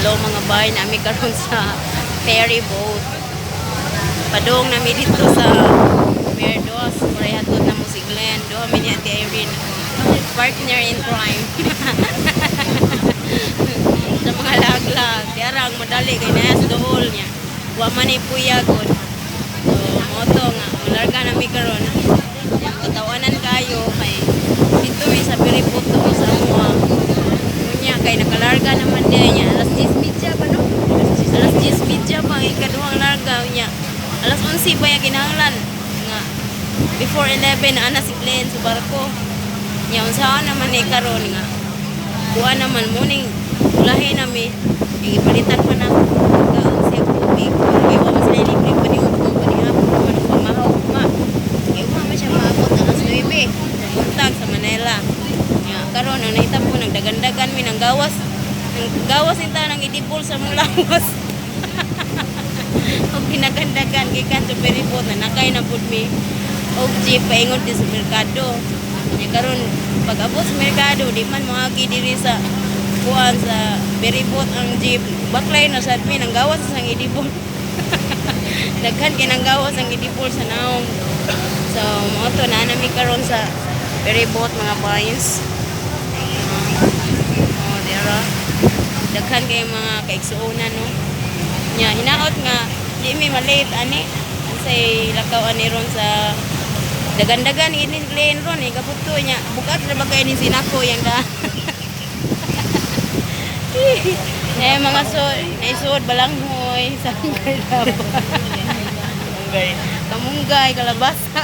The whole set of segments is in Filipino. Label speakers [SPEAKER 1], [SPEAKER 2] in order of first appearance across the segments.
[SPEAKER 1] Hello mga bay, nami karon sa ferry boat. Padong nami dito sa Verdos, parehatod na mo si Glenn. Do mi ni Ate Irene, partner in crime. Sa mga laglag, diarang madali kay naya sa dool niya. Wa man ay puyagon. So, moto nga, malarga nami karon. Katawanan kayo kay dito mi sa ferry boat to sa Mua. Unya kay nakalarga naman dia niya. Alas 10:30 pa no? Alas 10:30 pa ikaduhang larga unya. Alas 11 pa yung kinahanglan nga before 11 ana si Glenn sa barko. Nya unsaon naman ni karon nga kuha naman muning lahi nami ipalitan pa na siya tubig kay wa mas libre pa ni utmo pa ni hapon man pamahaw ma kay wa man siya maabot alas 9 buntag sa Manila. Nya karon ang nahitabo nagdagan-dagan mi nang gawas inta nang idipol sa mong lawas. Og pinagandagan gikan sa ferryboat na nakay na pud mi og jeep paingon di sa merkado. Nya karon pag abot sa merkado di man moagi diri sa kuan sa ferryboat ang jeep. Baklay na sad mi nang gawas sang idipol. Daghan kay nang gawas ang idipol sa naong. So mo to na nami karon sa ferryboat mga boys. Oh, dira. Daghan kay mga kaigsuonan no. Nya hinaot nga di mi malate ani say lakaw ani ron sa dagan-dagan ini Glenn ron kaputo nya bukat na ba kay ni sinako yang da. Mga naisuod balanghoy sa kamunggay kalabasa.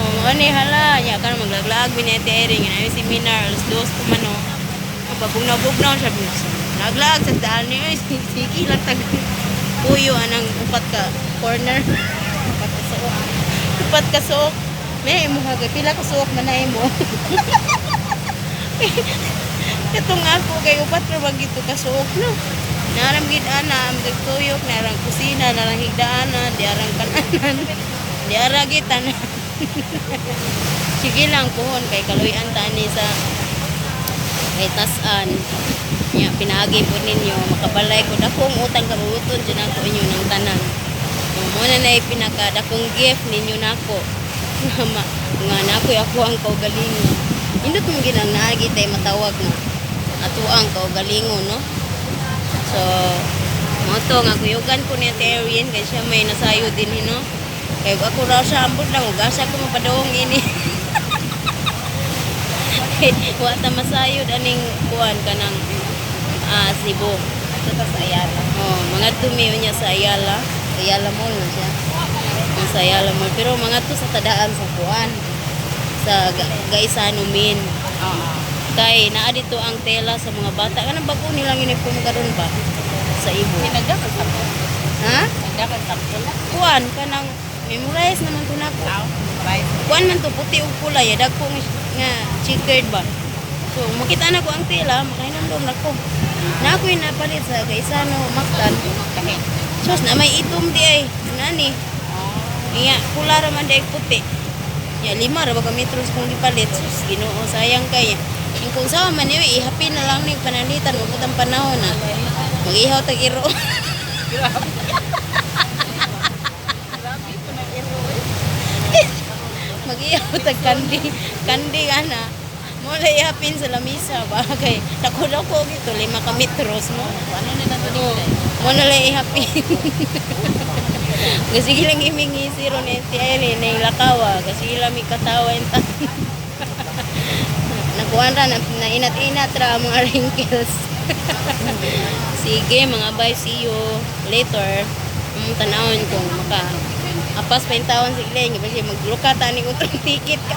[SPEAKER 1] Oh ani hala nya kan maglaglag binete ring na seminar alas 2 pa man no. Pabugnaw-bugnaw siya naglag sa daan niya sige lang tag puyo anang upat ka corner upat ka suok may mo hagay pila ka suok man na mo. Katong ako kay upat ra bang gito ka suok no naram gid ana am tuyok narang kusina narang higdaanan diarang kananan diara gid tanan. Sige lang kuhon kay kaluyan tani sa kay tasan nya pinaagi po ninyo makabalay ko dakong utang karuton dyan ako inyo ng tanan. Muna na ipinaka dakong gift ninyo nako nga nako ako ang kaugalingon indot mong ginang naagi tayo matawag nga ato ang kaugalingon no. So moto nga kuyugan ko ni Ate Irene kay siya may nasayo din no kay ako raw siya ambot lang ugasa ko mapadawong ini. Wa ta masayod aning kuan kanang Cebu ato ta sa Ayala. Oh, mga tumi niya sa Ayala. Ayala Mall na siya. Sa Ayala Mall pero mga to sa tadaan sa kuan sa Gaisano Min. Kay naa dito ang tela sa mga bata kanang bago nilang uniform karon ba sa Ibo. Nagdakan sa ko. Ha? Nagdakan sa ko. Kuan kanang memorize naman to nako. Kuan man to puti ug kulay dagko nga checkered ba. So makita na ko ang tela makainandom na ko. Na ako'y napalit sa Gaisano Mactan. Sos na may itom di ay nani. Iya pula ra man day puti. Ya 5 ra ba ka metros kung gipalit. Sos Ginoo sayang kay. Kung sa man ni ihapin na lang ni panalitan mo putang panahon na. Mag-ihaw tag iro. Grabe. Mag-ihaw tag kandi ana mula ihapin sa lamisa ba kay dako-dako gito 5 ka metros mo ano na to dito muna lang ihapin. Kasi lang imingi ron enti ay ni lakawa kasi lang mi katawa enta. Nakuan ra na inat-inat ra ang mga wrinkles. Sige mga bye, see you later. Tanawon kung maka apas pa yung tawon si Glenn kasi maglukata ni utang ticket ka.